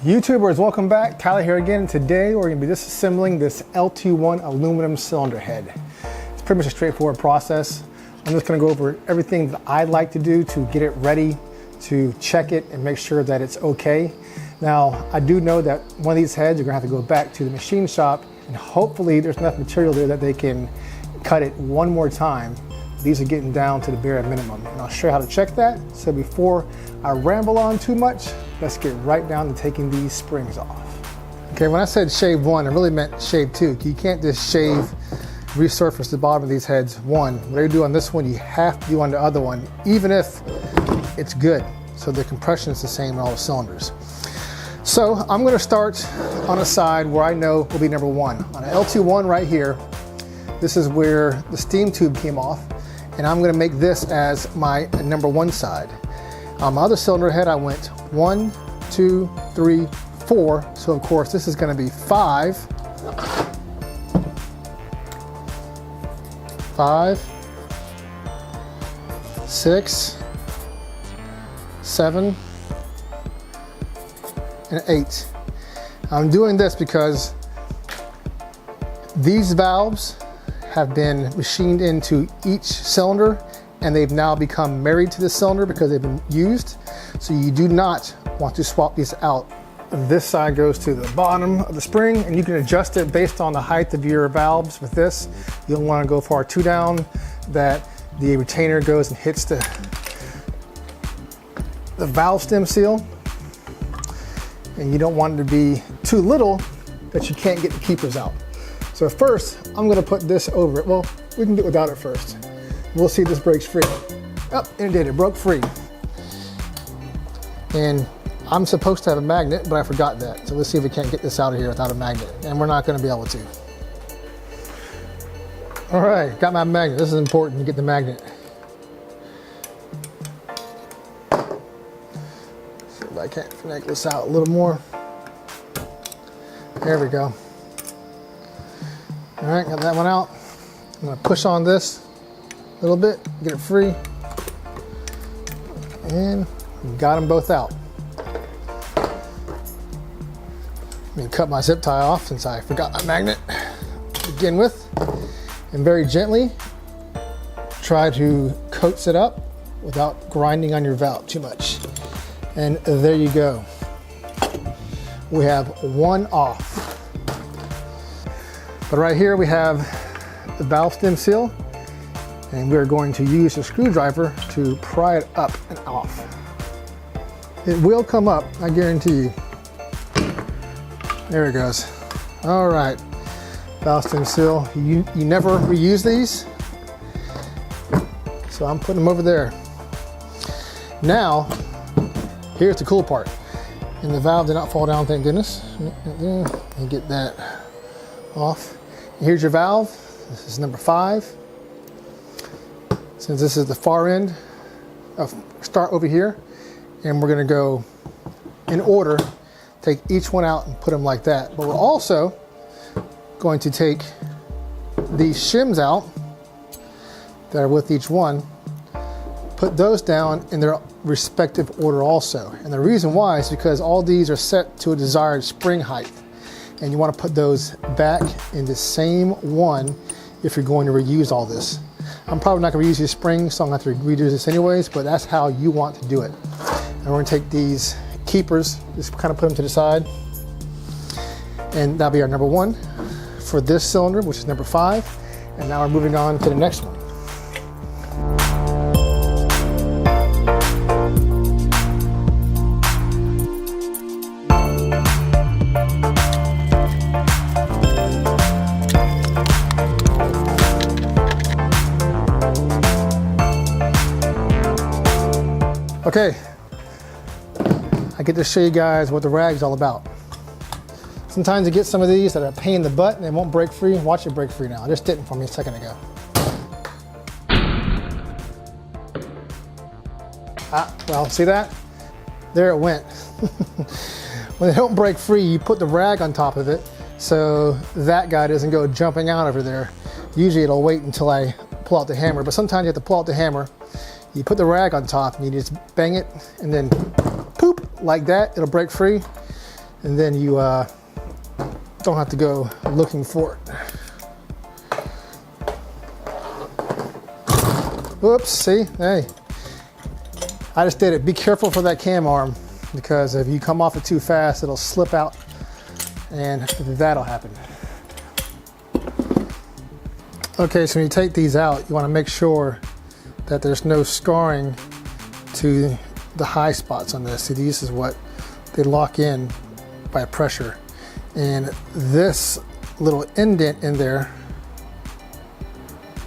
YouTubers, welcome back. Tyler here again. Today we're going to be disassembling this LT1 aluminum cylinder head. It's pretty much a straightforward process. I'm just going to go over everything that I like to do to get it ready, to check it and make sure that it's okay. Now, I do know that one of these heads you're going to have to go back to the machine shop and hopefully there's enough material there that they can cut it one more time. These are getting down to the bare minimum and I'll show you how to check that. So before I ramble on too much, let's get right down to taking these springs off. Okay, when I said shave one, I really meant shave two. You can't just shave, resurface the bottom of these heads. One, whatever you do on this one, you have to do on the other one, even if it's good. So the compression is the same in all the cylinders. So I'm gonna start on a side where I know will be number one. On an LT1 right here, this is where the steam tube came off, and I'm gonna make this as my number one side. On my other cylinder head, I went 1, 2, 3, 4. So of course, this is gonna be 5, 6, 7, and 8. I'm doing this because these valves have been machined into each cylinder and they've now become married to the cylinder because they've been used. So you do not want to swap these out. This side goes to the bottom of the spring and you can adjust it based on the height of your valves with this. You don't want to go far too down that the retainer goes and hits the valve stem seal. And you don't want it to be too little that you can't get the keepers out. So first, I'm gonna put this over it. Well, we can do it without it first. We'll see if this breaks free. Oh, and it did, it broke free. And I'm supposed to have a magnet, but I forgot that. So let's see if we can't get this out of here without a magnet. And we're not gonna be able to. All right, got my magnet. This is important to get the magnet. See if I can't finagle this out a little more. There we go. All right, got that one out. I'm gonna push on this a little bit, get it free. And got them both out. Let me cut my zip tie off since I forgot my magnet to begin with. And very gently, try to coax it up without grinding on your valve too much. And there you go. We have one off. But right here we have the valve stem seal, and we're going to use a screwdriver to pry it up and off. It will come up, I guarantee you. There it goes. All right, valve stem seal. You never reuse these, so I'm putting them over there. Now, here's the cool part. And the valve did not fall down, thank goodness. And get that off. Here's your valve. This is number 5. Since this is the far end, start over here, and we're gonna go in order, take each one out and put them like that. But we're also going to take these shims out that are with each one, put those down in their respective order also. And the reason why is because all these are set to a desired spring height. And you want to put those back in the same one if you're going to reuse all this. I'm probably not going to reuse these springs, so I'm going to have to redo this anyways, but that's how you want to do it. And we're going to take these keepers, just kind of put them to the side. And that'll be our number 1 for this cylinder, which is number 5. And now we're moving on to the next one. Okay, I get to show you guys what the rag's all about. Sometimes you get some of these that are a pain in the butt and they won't break free. Watch it break free now. It just didn't for me a second ago. Well, see that? There it went. When they don't break free, you put the rag on top of it so that guy doesn't go jumping out over there. Usually it'll wait until I pull out the hammer, but sometimes you have to pull out the hammer. You put the rag on top and you just bang it and then poop like that, it'll break free. and then you don't have to go looking for it. Whoops, see, hey, I just did it. Be careful for that cam arm, because if you come off it too fast, it'll slip out and that'll happen. Okay, so when you take these out, you want to make sure that there's no scarring to the high spots on this. See, these is what they lock in by pressure. And this little indent in there,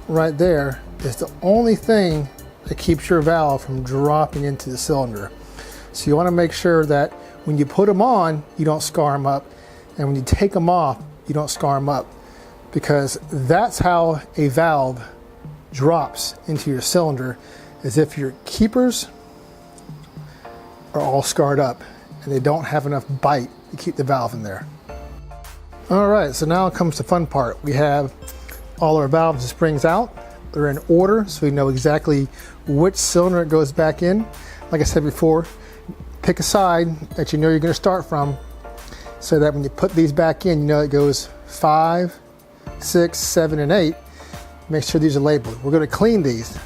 right there, is the only thing that keeps your valve from dropping into the cylinder. So you want to make sure that when you put them on, you don't scar them up, and when you take them off, you don't scar them up, because that's how a valve drops into your cylinder, is if your keepers are all scarred up and they don't have enough bite to keep the valve in there. All right, so now comes the fun part. We have all our valves and springs out. They're in order, so we know exactly which cylinder it goes back in. Like I said before, pick a side that you know you're going to start from, so that when you put these back in, you know it goes 5, 6, 7, and 8. Make sure these are labeled. We're going to clean these,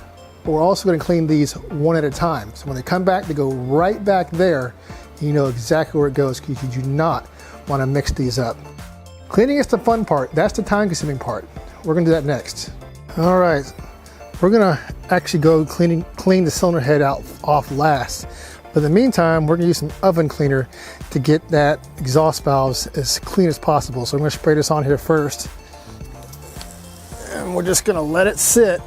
but we're also going to clean these one at a time. So when they come back, they go right back there. You know exactly where it goes, because you do not want to mix these up. Cleaning is the fun part. That's the time-consuming part. We're going to do that next. All right, we're going to actually go clean the cylinder head off last. But in the meantime, we're going to use some oven cleaner to get that exhaust valves as clean as possible. So I'm going to spray this on here first. And we're just going to let it sit.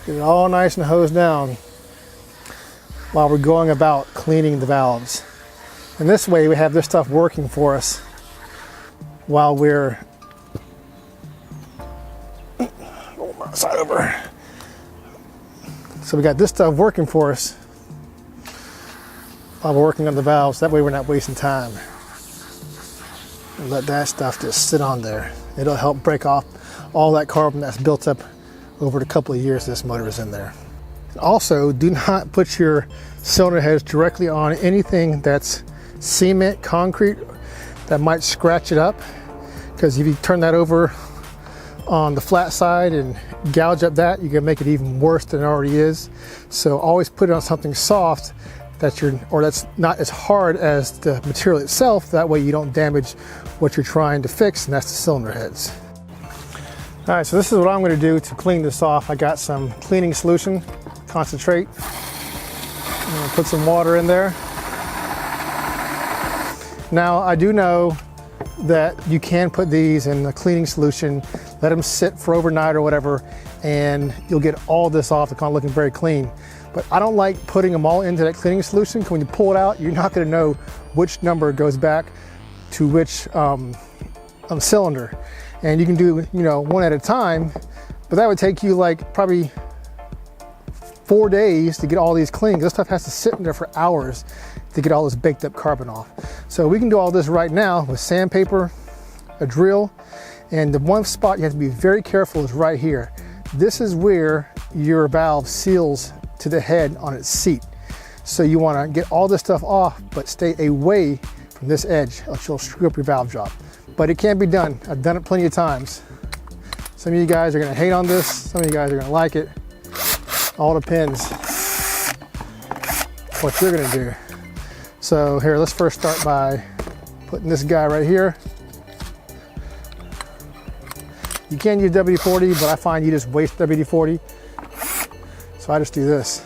Get it all nice and hosed down while we're going about cleaning the valves. And this way we have this stuff working for us while we're side over. So we got this stuff working for us while we're working on the valves. That way we're not wasting time. And let that stuff just sit on there. It'll help break off all that carbon that's built up over the couple of years this motor is in there. Also, do not put your cylinder heads directly on anything that's cement, concrete, that might scratch it up, because if you turn that over on the flat side and gouge up that, you can make it even worse than it already is. So always put it on something soft that's not as hard as the material itself. That way you don't damage what you're trying to fix, and that's the cylinder heads. All right, so this is what I'm going to do to clean this off. I got some cleaning solution, concentrate. I'm going to put some water in there. Now I do know that you can put these in the cleaning solution, let them sit for overnight or whatever, and you'll get all this off. They're kind of looking very clean. But I don't like putting them all into that cleaning solution, because when you pull it out, you're not going to know which number goes back to which cylinder. And you can do, one at a time, but that would take you like probably 4 days to get all these clean. This stuff has to sit in there for hours to get all this baked up carbon off. So we can do all this right now with sandpaper, a drill, and the one spot you have to be very careful is right here. This is where your valve seals to the head on its seat. So you want to get all this stuff off, but stay away from this edge, else you'll screw up your valve job. But it can be done. I've done it plenty of times. Some of you guys are going to hate on this. Some of you guys are going to like it. All depends what you're going to do. So here, let's first start by putting this guy right here. You can use WD-40, but I find you just waste WD-40. So I just do this.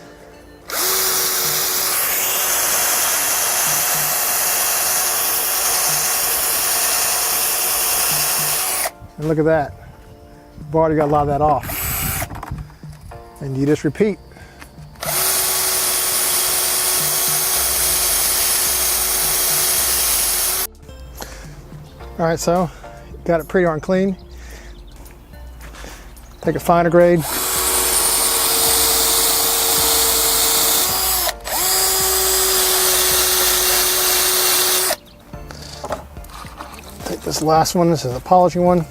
And look at that. We've already got a lot of that off. And you just repeat. All right, so got it pretty darn clean. Take a finer grade. Take this last one, this is a polishing one.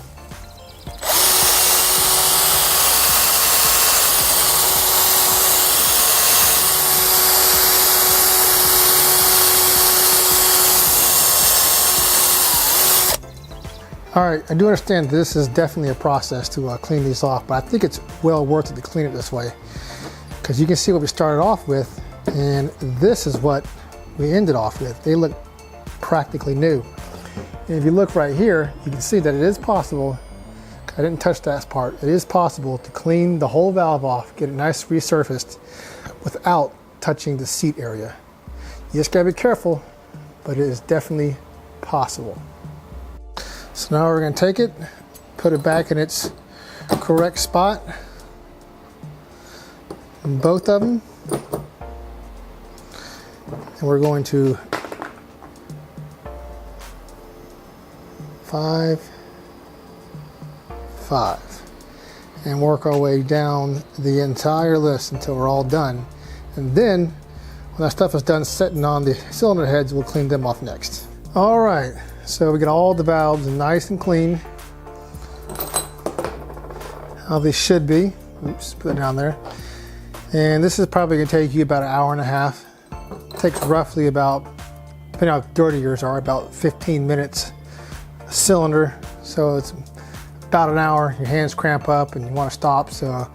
All right, I do understand that this is definitely a process to clean these off, but I think it's well worth it to clean it this way, because you can see what we started off with, and this is what we ended off with. They look practically new. And if you look right here, you can see that it is possible. I didn't touch that part. It is possible to clean the whole valve off, get it nice resurfaced without touching the seat area. You just gotta be careful, but it is definitely possible. So now we're gonna take it, put it back in its correct spot, both of them, and we're going to 5, 5, and work our way down the entire list until we're all done. And then when that stuff is done sitting on the cylinder heads, we'll clean them off next. All right, so we got all the valves nice and clean, how they should be. Oops, put it down there. And this is probably gonna take you about an hour and a half. It takes roughly about, depending on how dirty yours are, about 15 minutes a cylinder. So it's about an hour, your hands cramp up and you wanna stop, so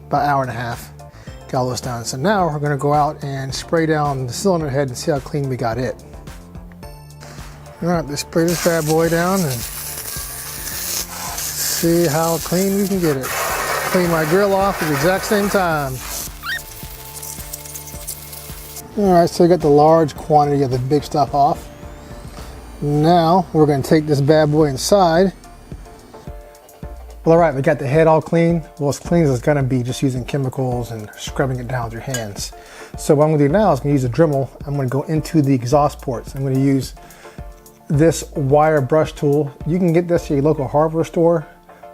about an hour and a half. Got all this done. So now we're gonna go out and spray down the cylinder head and see how clean we got it. All right, let's spray this bad boy down and see how clean we can get it. Clean my grill off at the exact same time. All right, so we got the large quantity of the big stuff off. Now we're gonna take this bad boy inside. Well, all right, we got the head all clean. Well, as clean as it's gonna be just using chemicals and scrubbing it down with your hands. So what I'm gonna do now is I'm gonna use a Dremel. I'm gonna go into the exhaust ports. I'm gonna use this wire brush tool. You can get this at your local hardware store,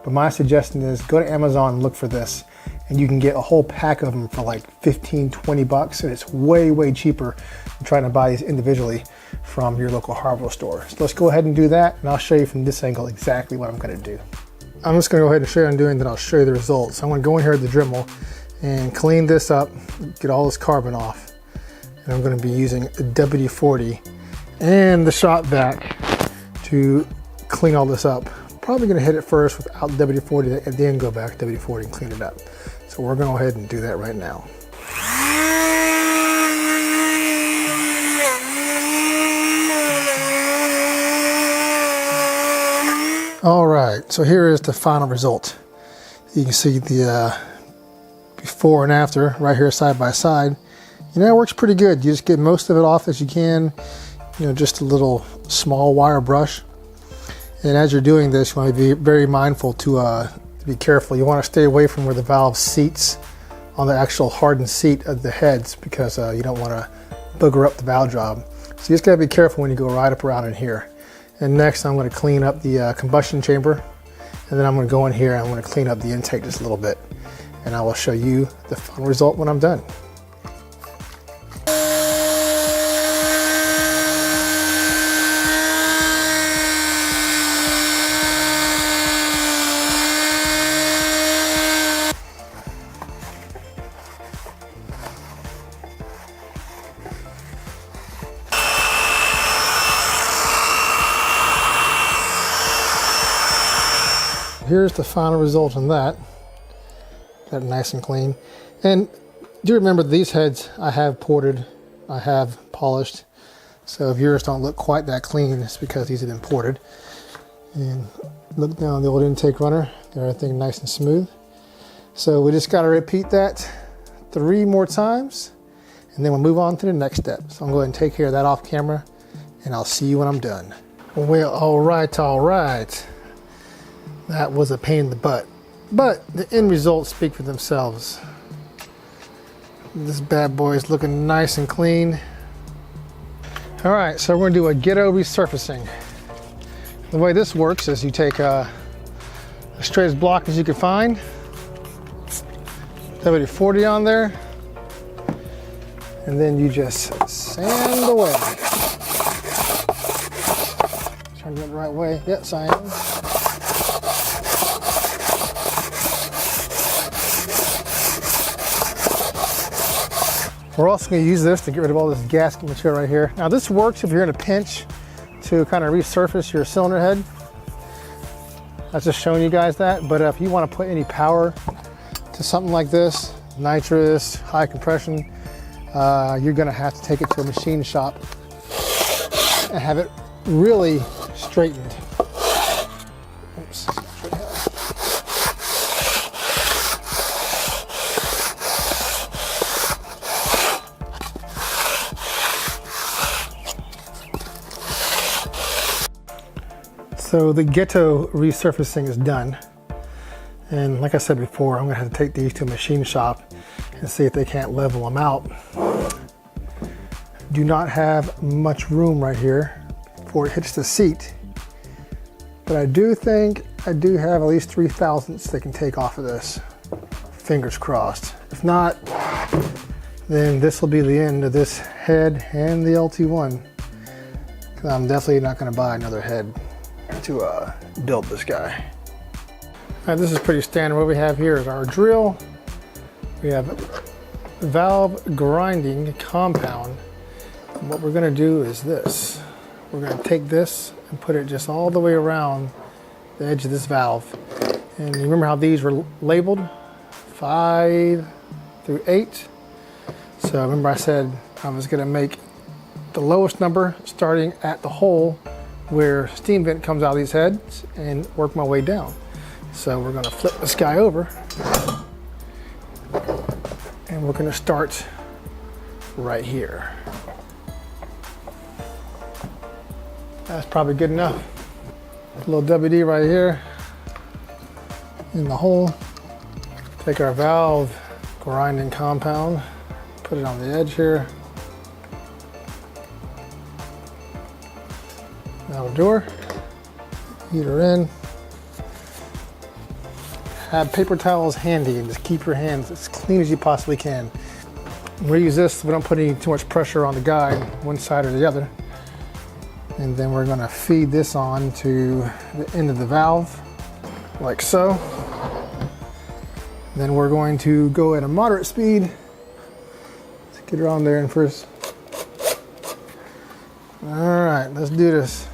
but my suggestion is go to Amazon and look for this. And you can get a whole pack of them for like 15, 20 bucks. And it's way, way cheaper than trying to buy these individually from your local hardware store. So let's go ahead and do that. And I'll show you from this angle exactly what I'm gonna do. I'm just gonna go ahead and show you what I'm doing, then I'll show you the results. So I'm gonna go in here with the Dremel and clean this up, get all this carbon off. And I'm gonna be using a WD-40 and the shop vac to clean all this up. Probably gonna hit it first without WD-40 and then go back to WD-40 and clean it up. So we're gonna go ahead and do that right now. All right, so here is the final result. You can see the before and after right here side by side. You know, it works pretty good. You just get most of it off as you can. You know, just a little small wire brush. And as you're doing this, you want to be very mindful to be careful. You want to stay away from where the valve seats on the actual hardened seat of the heads, because you don't want to booger up the valve job. So you just got to be careful when you go right up around in here. And next I'm going to clean up the combustion chamber, and then I'm going to go in here and I'm going to clean up the intake just a little bit. And I will show you the final result when I'm done. Here's the final result on that. Got it nice and clean. And do remember these heads I have ported, I have polished. So if yours don't look quite that clean, it's because these have been ported. And look down the old intake runner, got everything nice and smooth. So we just gotta repeat that 3 more times, and then we'll move on to the next step. So I'm going to take care of that off camera, and I'll see you when I'm done. Well, all right. That was a pain in the butt, but the end results speak for themselves. This bad boy is looking nice and clean. All right, so we're gonna do a ghetto resurfacing. The way this works is you take as straight as block as you can find, WD-40 on there, and then you just sand away. Trying to get it the right way. Yep, sand. We're also going to use this to get rid of all this gasket material right here. Now this works if you're in a pinch to kind of resurface your cylinder head. I was just showing you guys that, but if you want to put any power to something like this, nitrous, high compression, you're gonna have to take it to a machine shop and have it really straightened. Oops. So the ghetto resurfacing is done. And like I said before, I'm gonna have to take these to a machine shop and see if they can't level them out. Do not have much room right here before it hits the seat. But I do think I do have at least 3/1000ths they can take off of this. Fingers crossed. If not, then this will be the end of this head and the LT1. I'm definitely not gonna buy another head to build this guy. All right, this is pretty standard. What we have here is our drill. We have valve grinding compound. And what we're gonna do is this. We're gonna take this and put it just all the way around the edge of this valve. And remember how these were labeled? 5 through 8. So remember I said I was gonna make the lowest number starting at the hole where steam vent comes out of these heads and work my way down. So we're gonna flip this guy over and we're gonna start right here. That's probably good enough. A little WD right here in the hole. Take our valve grinding compound, put it on the edge here. Now door, heater in. Have paper towels handy and just keep your hands as clean as you possibly can. Reuse this so we don't put too much pressure on the guide, one side or the other. And then we're gonna feed this on to the end of the valve, like so. Then we're going to go at a moderate speed. Let's get her on there and first. All right, let's do this.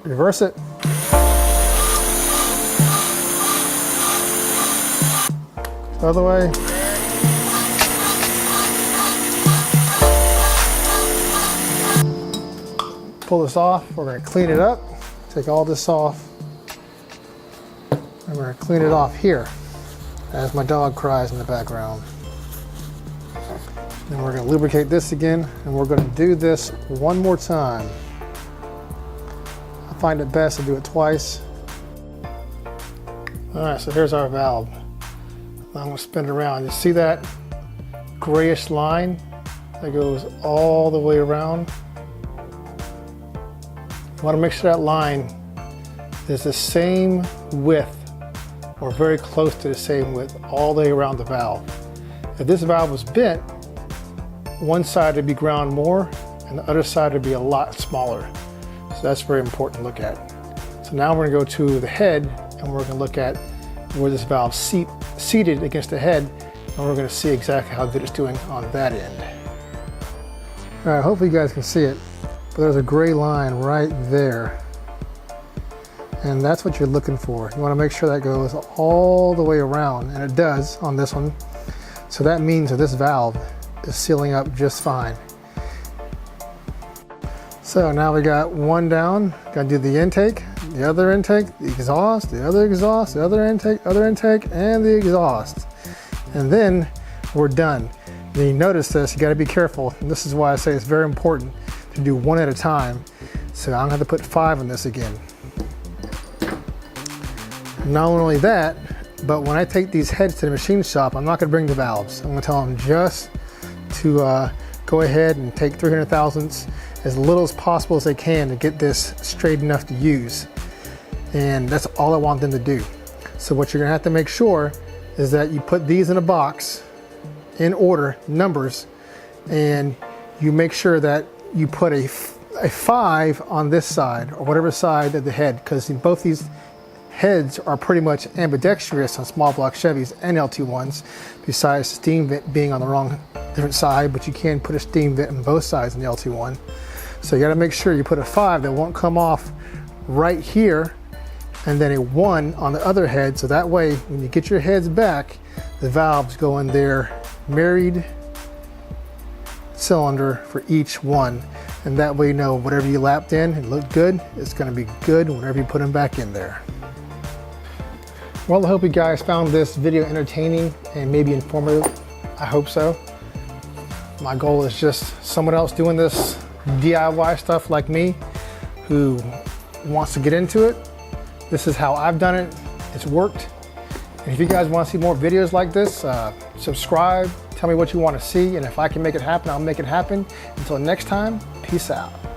Reverse it. Other way. Pull this off. We're going to clean it up. Take all this off. And we're going to clean it off here as my dog cries in the background. Then we're going to lubricate this again, and we're going to do this one more time. Find it best to do it twice. All right, so here's our valve. I'm gonna spin it around. You see that grayish line that goes all the way around? You wanna make sure that line is the same width or very close to the same width all the way around the valve. If this valve was bent, one side would be ground more and the other side would be a lot smaller. So that's very important to look at. So now we're gonna go to the head and we're gonna look at where this valve seated against the head, and we're gonna see exactly how good it's doing on that end. All right, hopefully you guys can see it, but there's a gray line right there. And that's what you're looking for. You wanna make sure that goes all the way around, and it does on this one. So that means that this valve is sealing up just fine. So now we got one down, gotta do the intake, the other intake, the exhaust, the other exhaust, the other intake, and the exhaust. And then we're done. Then you notice this, you gotta be careful. And this is why I say it's very important to do one at a time. So I'm gonna have to put 5 on this again. Not only that, but when I take these heads to the machine shop, I'm not gonna bring the valves. I'm gonna tell them just to go ahead and take 300,000ths, as little as possible as they can to get this straight enough to use. And that's all I want them to do. So what you're gonna have to make sure is that you put these in a box in order, numbers, and you make sure that you put a 5 on this side or whatever side of the head, because both these heads are pretty much ambidextrous on small block Chevys and LT1s, besides steam vent being on the wrong different side, but you can put a steam vent on both sides in the LT1. So you gotta make sure you put a 5 that won't come off right here, and then a 1 on the other head, so that way when you get your heads back, the valves go in their married cylinder for each one, and that way you know whatever you lapped in and looked good, it's gonna be good whenever you put them back in there. Well, I hope you guys found this video entertaining and maybe informative. I hope so. My goal is just someone else doing this DIY stuff like me who wants to get into it. This is how I've done it. It's worked. And if you guys want to see more videos like this, subscribe, tell me what you want to see, and if I can make it happen, I'll make it happen. Until next time, peace out.